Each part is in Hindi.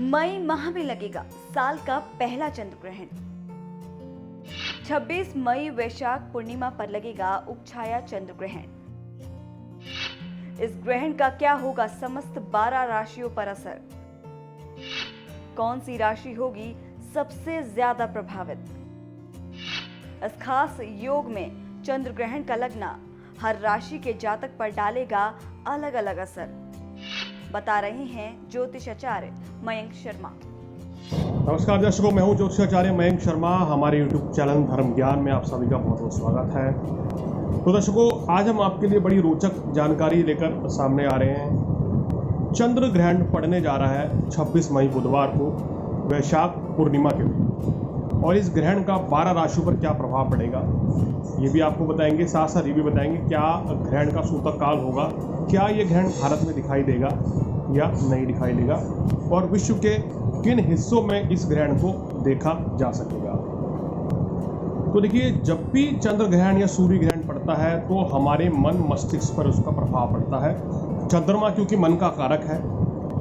मई माह में लगेगा साल का पहला चंद्र ग्रहण। 26 मई वैशाख पूर्णिमा पर लगेगा उपछाया चंद्र ग्रहण। इस ग्रहण का क्या होगा समस्त 12 राशियों पर असर? कौन सी राशि होगी सबसे ज्यादा प्रभावित? इस खास योग में चंद्र ग्रहण का लगना हर राशि के जातक पर डालेगा अलग अलग असर, बता रहे हैं ज्योतिषाचार्य मयंक शर्मा। नमस्कार दर्शकों, मैं हूं ज्योतिषाचार्य मयंक शर्मा। हमारे YouTube चैनल धर्म ज्ञान में आप सभी का बहुत बहुत स्वागत है। तो दर्शकों, आज हम आपके लिए बड़ी रोचक जानकारी लेकर सामने आ रहे हैं। चंद्र ग्रहण पड़ने जा रहा है 26 मई बुधवार को वैशाख पूर्णिमा के दिन, और इस ग्रहण का 12 राशियों पर क्या प्रभाव पड़ेगा ये भी आपको बताएंगे। साथ साथ ये भी बताएंगे क्या ग्रहण का सूतक काल होगा, क्या ये ग्रहण भारत में दिखाई देगा या नहीं दिखाई देगा, और विश्व के किन हिस्सों में इस ग्रहण को देखा जा सकेगा। तो देखिए, जब भी चंद्र ग्रहण या सूर्य ग्रहण पड़ता है तो हमारे मन मस्तिष्क पर उसका प्रभाव पड़ता है। चंद्रमा क्योंकि मन का कारक है,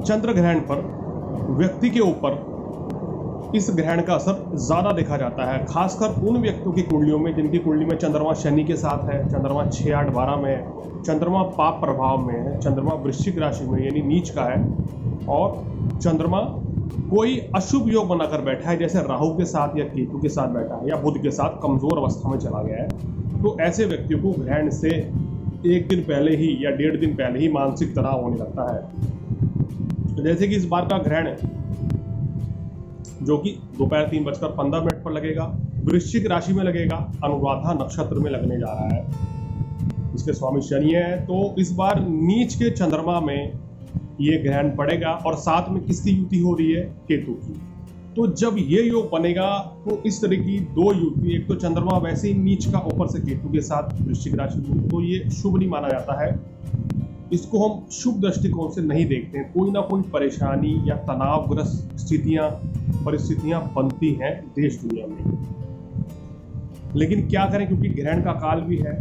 चंद्र ग्रहण पर व्यक्ति के ऊपर इस ग्रहण का असर ज़्यादा देखा जाता है, खासकर उन व्यक्तियों की कुंडलियों में जिनकी कुंडली में चंद्रमा शनि के साथ है, चंद्रमा 6, 8, 12 में है, चंद्रमा पाप प्रभाव में है, चंद्रमा वृश्चिक राशि में यानी नीच का है, और चंद्रमा कोई अशुभ योग बनाकर बैठा है, जैसे राहु के साथ या केतु के साथ बैठा है या बुध के साथ कमजोर अवस्था में चला गया है। तो ऐसे व्यक्तियों को ग्रहण से एक दिन पहले ही या 1.5 दिन पहले ही मानसिक तनाव होने लगता है। जैसे कि इस बार का ग्रहण जो कि दोपहर 3:15 पर लगेगा, वृश्चिक राशि में लगेगा, अनुराधा नक्षत्र में लगने जा रहा है। इसके स्वामी शनि है, तो इस बार नीच के चंद्रमा में ये ग्रहण पड़ेगा, और साथ में किसकी युति हो रही है? केतु की। तो जब ये योग बनेगा तो इस तरह की दो युति, एक तो चंद्रमा वैसे ही नीच का, ऊपर से केतु के साथ वृश्चिक राशि में, तो ये शुभ नहीं माना जाता है। इसको हम शुभ दृष्टिकोण से नहीं देखते हैं। कोई ना कोई परेशानी या तनावग्रस्त परिस्थितियां बनती हैं देश दुनिया में, लेकिन क्या करें, क्योंकि ग्रहण का काल भी है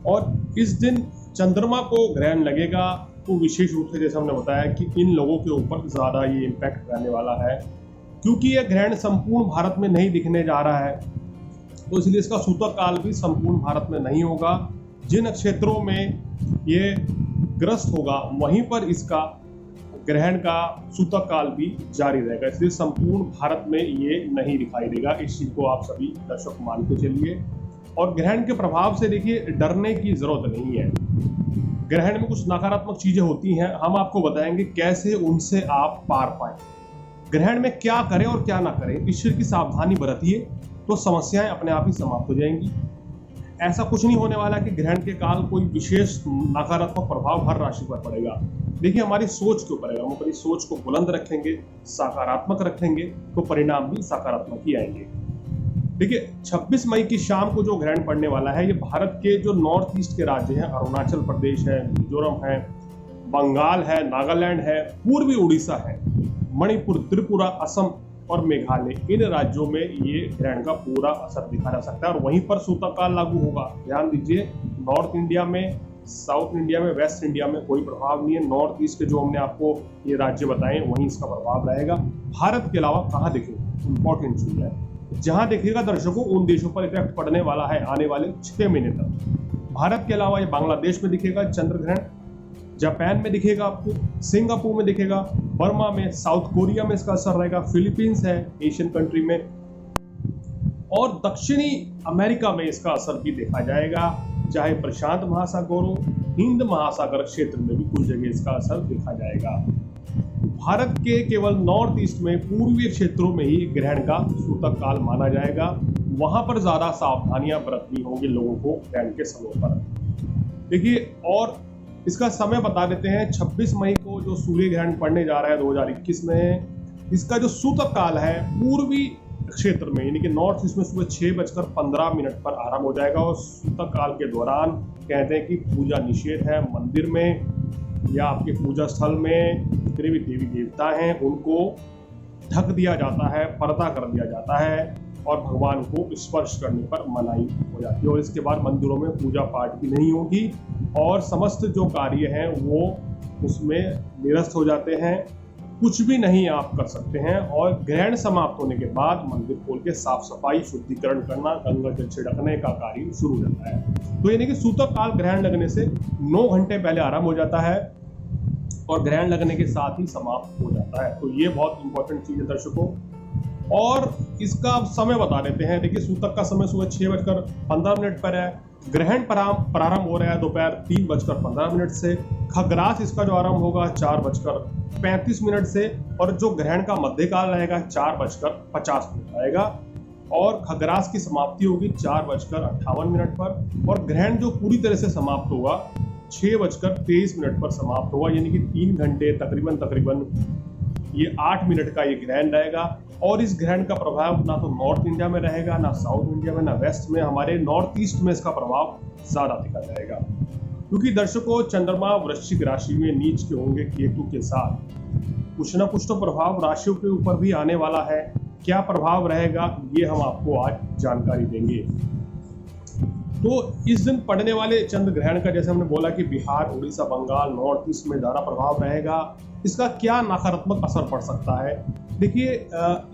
और इस दिन चंद्रमा को ग्रहण लगेगा, तो विशेष रूप से जैसे हमने बताया कि इन लोगों के ऊपर ज्यादा ये इम्पैक्ट रहने वाला है, क्योंकि यह ग्रहण संपूर्ण भारत में नहीं दिखने जा रहा है, तो इसलिए इसका सूतक काल भी संपूर्ण भारत में नहीं होगा। जिन क्षेत्रों में ये ग्रस्त होगा वहीं पर इसका ग्रहण का सूतक काल भी जारी रहेगा, इसलिए संपूर्ण भारत में ये नहीं दिखाई देगा। इस चीज को आप सभी दर्शक मान के चलिए। और ग्रहण के प्रभाव से देखिए, डरने की जरूरत नहीं है। ग्रहण में कुछ नकारात्मक चीजें होती हैं, हम आपको बताएंगे कैसे उनसे आप पार पाएं। ग्रहण में क्या करें और क्या ना करें, ईश्वर की सावधानी बरतिए तो समस्याएं अपने आप ही समाप्त हो जाएंगी। ऐसा कुछ नहीं होने वाला कि ग्रहण के काल कोई विशेष नकारात्मक प्रभाव हर राशि पर पड़ेगा। देखिए, हमारी सोच के ऊपर है। हम अपनी सोच को बुलंद रखेंगे, सकारात्मक रखेंगे, तो परिणाम भी सकारात्मक ही आएंगे। देखिए, 26 मई की शाम को जो ग्रहण पड़ने वाला है, ये भारत के जो नॉर्थ ईस्ट के राज्य हैं, अरुणाचल प्रदेश है, मिजोरम है, बंगाल है, नागालैंड है, पूर्वी उड़ीसा है, मणिपुर, त्रिपुरा, असम और मेघालय, इन राज्यों में ये ग्रहण का पूरा असर दिखा जा सकता है, और वहीं पर सूतक काल लागू होगा। ध्यान दीजिए, नॉर्थ इंडिया में, साउथ इंडिया में, वेस्ट इंडिया में कोई प्रभाव नहीं है। नॉर्थ ईस्ट के जो हमने आपको ये राज्य बताए वहीं इसका प्रभाव रहेगा। भारत के अलावा कहाँ दिखेगा, इंपॉर्टेंट चीज है, जहां दिखेगा दर्शकों, उन देशों पर इफेक्ट पड़ने वाला है आने वाले 6 महीने तक। भारत के अलावा ये बांग्लादेश में दिखेगा चंद्र ग्रहण, जापान में दिखेगा आपको, सिंगापुर में दिखेगा, बर्मा में, साउथ कोरिया में इसका असर रहेगा, फिलीपींस है एशियन कंट्री में, और दक्षिणी अमेरिका में इसका असर भी देखा जाएगा। चाहे प्रशांत महासागर हो, हिंद महासागर क्षेत्र में भी कुछ जगह इसका असर देखा जाएगा। भारत के केवल नॉर्थ ईस्ट में पूर्वी क्षेत्रों में ही ग्रहण का सूतक काल माना जाएगा। वहां पर ज्यादा सावधानियां बरतनी होंगी लोगों को ग्रहण के समय पर। देखिए, और इसका समय बता देते हैं। 26 मई को जो सूर्य ग्रहण पड़ने जा रहा है 2021 में, इसका जो सूतक काल है पूर्वी क्षेत्र में यानी कि नॉर्थ ईस्ट में सुबह 6:15 पर आरंभ हो जाएगा, और सूतक काल के दौरान कहते हैं कि पूजा निषेध है। मंदिर में या आपके पूजा स्थल में जितने भी देवी देवता हैं उनको ढक दिया जाता है, पर्दा कर दिया जाता है, और भगवान को स्पर्श करने पर मनाही हो जाती है। और इसके बाद मंदिरों में पूजा पाठ भी नहीं होगी, और समस्त जो कार्य हैं वो उसमें निरस्त हो जाते हैं। कुछ भी नहीं आप कर सकते हैं। और ग्रहण समाप्त होने के बाद मंदिर खोल के साफ सफाई शुद्धिकरण करना, गंगा जल छिड़कने का कार्य शुरू हो जाता है। तो यानी कि सूतक काल ग्रहण लगने से 9 घंटे पहले आरंभ हो जाता है और ग्रहण लगने के साथ ही समाप्त हो जाता है। तो ये बहुत इंपॉर्टेंट चीज है दर्शकों। और इसका समय बता देते हैं। देखिए सूतक का समय सुबह 6:15 पर है। ग्रहण प्रारंभ हो रहा है दोपहर 3:15 से। खग्रास इसका जो आरंभ होगा 4:35 से और जो ग्रहण का मध्यकाल रहेगा 4:50 रहेगा और खग्रास की समाप्ति होगी 4:58 पर और ग्रहण जो पूरी तरह से समाप्त होगा 6:23 पर समाप्त होगा। यानी कि 3 घंटे तकरीबन ये 8 मिनट का ये ग्रहण रहेगा। और इस ग्रहण का प्रभाव ना तो नॉर्थ इंडिया में रहेगा, ना साउथ इंडिया में, ना वेस्ट में, हमारे नॉर्थ ईस्ट में इसका प्रभाव ज्यादा दिखा जाएगा। क्योंकि दर्शकों चंद्रमा वृश्चिक राशि में नीच के होंगे केतु के साथ। कुछ ना कुछ तो प्रभाव राशियों के ऊपर भी आने वाला है। क्या प्रभाव रहेगा ये हम आपको आज जानकारी देंगे। तो इस दिन पड़ने वाले चंद्र ग्रहण का जैसे हमने बोला कि बिहार, उड़ीसा, बंगाल, नॉर्थ ईस्ट में ज़्यादा प्रभाव रहेगा। इसका क्या नकारात्मक असर पड़ सकता है? देखिए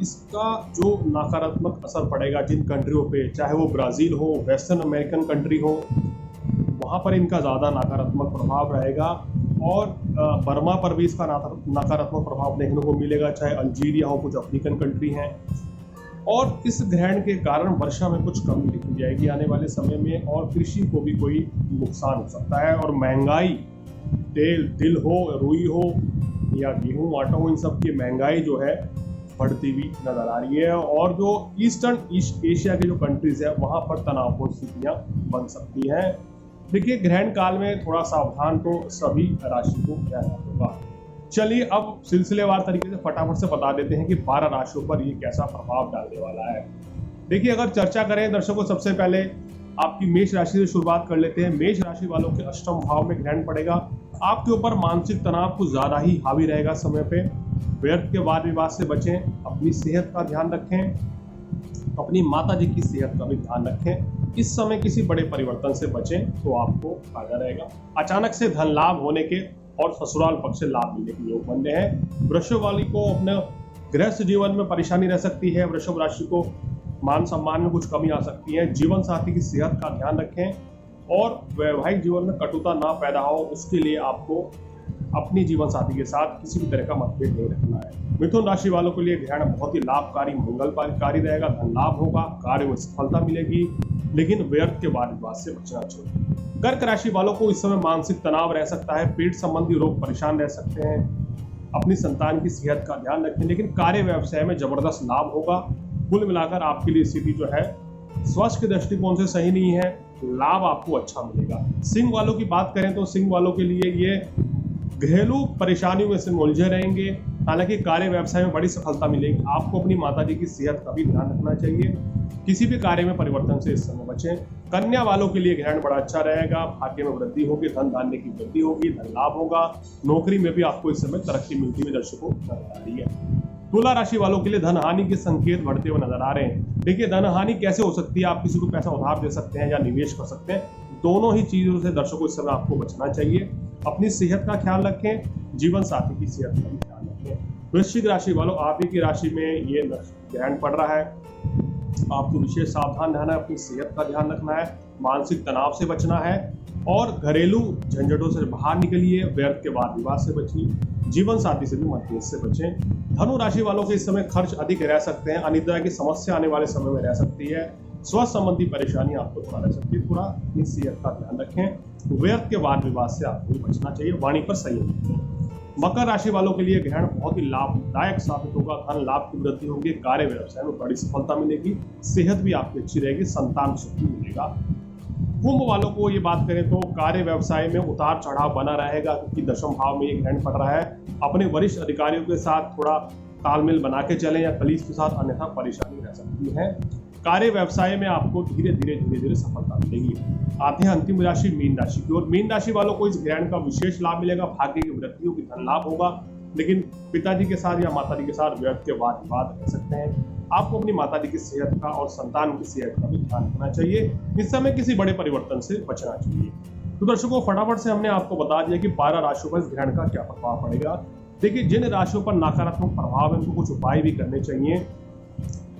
इसका जो नकारात्मक असर पड़ेगा जिन कंट्रियों पे, चाहे वो ब्राज़ील हो, वेस्टर्न अमेरिकन कंट्री हो, वहाँ पर इनका ज़्यादा नकारात्मक प्रभाव रहेगा। और बर्मा पर भी इसका नकारात्मक प्रभाव देखने को मिलेगा, चाहे अल्जीरिया हो, कुछ अफ्रीकन कंट्री हैं। और इस ग्रहण के कारण वर्षा में कुछ कमी देखी जाएगी आने वाले समय में और कृषि को भी कोई नुकसान हो सकता है। और महंगाई, तिल हो, रुई हो या गेहूं, आटा हो, इन सब की महंगाई जो है बढ़ती हुई नजर आ रही है। और जो ईस्ट एशिया के जो कंट्रीज है वहां पर तनावपूर्ण स्थितियां बन सकती हैं। देखिए ग्रहण काल में थोड़ा सावधान तो सभी राशि को रहना होगा। चलिए अब सिलसिलेवार तरीके से फटाफट से बता देते हैं कि 12 राशियों पर ये कैसा प्रभाव डालने वाला है। देखिए अगर चर्चा करें दर्शकों, सबसे पहले आपकी मेष राशि से शुरुआत कर लेते हैं। मेष राशि वालों के अष्टम भाव में ग्रहण पड़ेगा। आपके ऊपर मानसिक तनाव कुछ ज्यादा ही हावी रहेगा समय पे। व्यर्थ के वाद विवाद से बचें, अपनी सेहत का ध्यान रखें, अपनी माता जी की सेहत का भी ध्यान रखें। इस समय किसी बड़े परिवर्तन से बचें तो आपको फायदा रहेगा। अचानक से धन लाभ होने के और ससुराल पक्ष से लाभ मिलने के योग बन रहे हैं। वृषभ वाली को अपने गृहस्थ जीवन में परेशानी रह सकती है। वृषभ राशि को मान सम्मान में कुछ कमी आ सकती है। जीवन साथी की सेहत का ध्यान रखें और वैवाहिक जीवन में कटुता ना पैदा हो, उसके लिए आपको अपनी जीवन साथी के साथ किसी भी तरह का मतभेद नहीं रखना है। मिथुन राशि वालों के लिए ग्रहण बहुत ही लाभकारी, मंगलकारी रहेगा। धन लाभ होगा, कार्य में सफलता मिलेगी, लेकिन व्यर्थ के वाद विवाद से बचना चाहिए। कर्क राशि वालों को इस समय मानसिक तनाव रह सकता है। पेट संबंधी रोग परेशान रह सकते हैं। अपनी संतान की सेहत का ध्यान रखें, लेकिन कार्य व्यवसाय में जबरदस्त लाभ होगा। कुल मिलाकर आपके लिए स्थिति जो है स्वास्थ्य के दृष्टिकोण से सही नहीं है, लाभ आपको अच्छा मिलेगा। सिंह वालों की बात करें तो सिंह वालों के लिए ये घरेलू परेशानियों में से उलझे रहेंगे। हालांकि कार्य व्यवसाय में बड़ी सफलता मिलेगी। आपको अपनी माताजी की सेहत का भी ध्यान रखना चाहिए। किसी भी कार्य में परिवर्तन से इस समय बचें। कन्या वालों के लिए ग्रहण बड़ा अच्छा रहेगा। भाग्य में वृद्धि होगी, धन धान्य की वृद्धि होगी, धन लाभ होगा। नौकरी में भी आपको इस समय तरक्की मिलती हुई दर्शकों नजर आ रही है। तुला राशि वालों के लिए धन हानि के संकेत बढ़ते हुए नजर आ रहे हैं। देखिए धन हानि कैसे हो सकती है? आप किसी को पैसा उधार दे सकते हैं या निवेश कर सकते हैं। दोनों ही चीजों से दर्शकों इस समय आपको बचना चाहिए। अपनी सेहत का ख्याल रखें, जीवन साथी की सेहत का भी ध्यान रखें। वृश्चिक राशि वालों, आप ही की राशि में ये ग्रहण पड़ रहा है। आपको विशेष सावधान रहना है, अपनी सेहत का ध्यान रखना है, मानसिक तनाव से बचना है और घरेलू झंझटों से बाहर निकलिए। व्यर्थ के वाद विवाद से बचिए, जीवन साथी से भी मतभेद से बचें। धनु राशि वालों के इस समय खर्च अधिक रह सकते हैं। अनिद्रा की समस्या आने वाले समय में रह सकती है। स्वास्थ्य संबंधी परेशानी आपको थोड़ा रह सकती है। थोड़ा अपनी सेहत का ध्यान रखें। व्यर्थ के वाद विवाद से आपको बचना चाहिए। वाणी पर संयम रखें। मकर राशि वालों के लिए ग्रहण बहुत ही लाभदायक साबित होगा। धन लाभ की वृद्धि होगी, कार्य व्यवसाय में बड़ी सफलता मिलेगी, सेहत भी आपकी अच्छी रहेगी, संतान सुख भी मिलेगा। कुंभ वालों को ये बात करें तो कार्य व्यवसाय में उतार चढ़ाव बना रहेगा, क्योंकि दशम भाव में ये ग्रहण पड़ रहा है। अपने वरिष्ठ अधिकारियों के साथ थोड़ा तालमेल बना के चलें या कलीग के साथ, अन्यथा परेशानी रह सकती है। कार्य व्यवसाय में आपको धीरे धीरे सफलता मिलेगी। आते हैं अंतिम राशि मीन राशि की ओर। मीन राशि वालों को इस ग्रहण का विशेष लाभ मिलेगा। भाग्य की वृद्धि होगी, धन लाभ होगा, लेकिन पिताजी के साथ या माताजी के साथ व्यर्थ के वाद विवाद रह सकते हैं। आपको अपनी माताजी की सेहत का और संतान की सेहत का भी ध्यान रखना चाहिए। इस समय किसी बड़े परिवर्तन से बचना चाहिए। तो दर्शकों फटाफट से हमने आपको बता दिया कि 12 राशियों पर इस ग्रहण का क्या प्रभाव पड़ेगा। देखिए, जिन राशियों पर नकारात्मक प्रभाव है उनको कुछ उपाय भी करने चाहिए।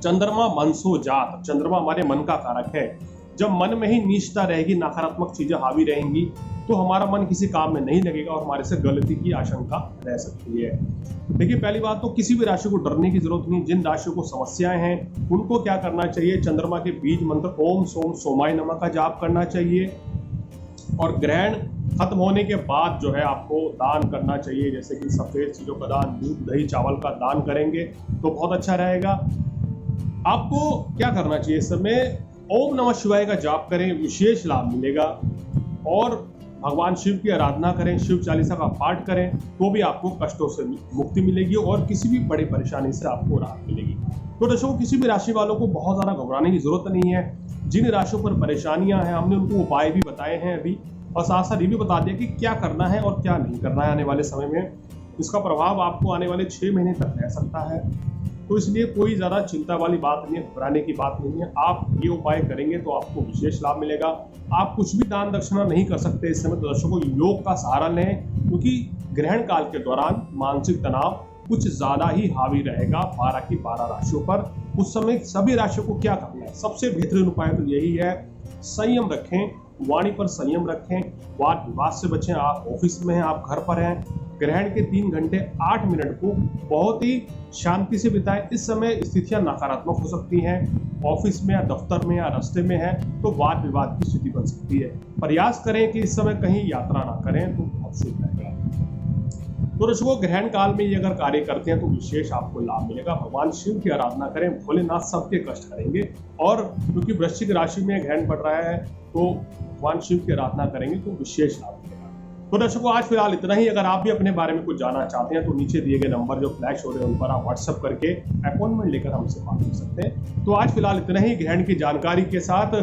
चंद्रमा मनसो जात, चंद्रमा हमारे मन का कारक है। जब मन में ही नीचता रहेगी, नकारात्मक चीजें हावी रहेंगी, तो हमारा मन किसी काम में नहीं लगेगा और हमारे से गलती की आशंका रह सकती है। देखिए, पहली बात तो किसी भी राशि को डरने की जरूरत नहीं। जिन राशियों को समस्याएं हैं उनको क्या करना चाहिए, चंद्रमा के बीज मंत्र ओम सोम सोमाय नमः का जाप करना चाहिए और ग्रहण खत्म होने के बाद जो है आपको दान करना चाहिए, जैसे कि सफेद चीजों का दान, दूध दही चावल का दान करेंगे तो बहुत अच्छा रहेगा। आपको क्या करना चाहिए, इस समय ओम नमः शिवाय का जाप करें, विशेष लाभ मिलेगा। और भगवान शिव की आराधना करें, शिव चालीसा का पाठ करें, तो भी आपको कष्टों से मुक्ति मिलेगी और किसी भी बड़ी परेशानी से आपको राहत मिलेगी। तो दर्शकों, किसी भी राशि वालों को बहुत ज्यादा घबराने की जरूरत नहीं है। जिन राशियों पर परेशानियां हैं हमने उनको उपाय भी बताए हैं अभी, और साथ साथ ये भी बता दिया कि क्या करना है और क्या नहीं करना है आने वाले समय में। इसका प्रभाव आपको आने वाले 6 महीने तक रह सकता है, तो इसलिए कोई ज़्यादा चिंता वाली बात नहीं है, घबराने की बात नहीं है। आप ये उपाय करेंगे तो आपको विशेष लाभ मिलेगा। आप कुछ भी दान दक्षिणा नहीं कर सकते इस समय, तो दर्शकों योग का सहारा लें, क्योंकि ग्रहण काल के दौरान मानसिक तनाव कुछ ज़्यादा ही हावी रहेगा 12 की 12 राशियों पर। उस समय सभी राशियों को क्या करना है, सबसे बेहतरीन उपाय तो यही है, संयम रखें, वाणी पर संयम रखें, वाद विवाद से बचें। आप ऑफिस में हैं, आप घर पर हैं, ग्रहण के 3 घंटे 8 मिनट को बहुत ही शांति से बिताएं। इस समय स्थितियां नकारात्मक हो सकती हैं, ऑफिस में या दफ्तर में या रास्ते में है तो वाद विवाद की स्थिति बन सकती है। प्रयास करें कि इस समय कहीं यात्रा ना करें तो बहुत शुभ रहेगा। तो दर्शकों, ग्रहण काल में ये अगर कार्य करते हैं तो विशेष आपको लाभ मिलेगा। भगवान शिव की आराधना करें, भोलेनाथ सबके कष्ट करेंगे। और क्योंकि वृश्चिक राशि में ग्रहण पड़ रहा है तो भगवान शिव की आराधना करेंगे तो विशेष लाभ मिलेगा। तो दर्शकों, आज फिलहाल इतना ही। अगर आप भी अपने बारे में कुछ जानना चाहते हैं तो नीचे दिए गए नंबर जो फ्लैश हो रहे हैं उन पर आप व्हाट्सएप करके अपॉइंटमेंट लेकर हमसे बात कर सकते हैं। तो आज फिलहाल इतना ही। ग्रहण की जानकारी के साथ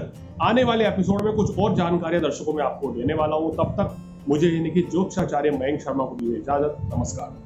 आने वाले एपिसोड में कुछ और जानकारियां दर्शकों में आपको देने वाला हूं। तब तक मुझे यानी कि ज्योतिषाचार्य मयंक शर्मा को दीजिए इजाजत। नमस्कार।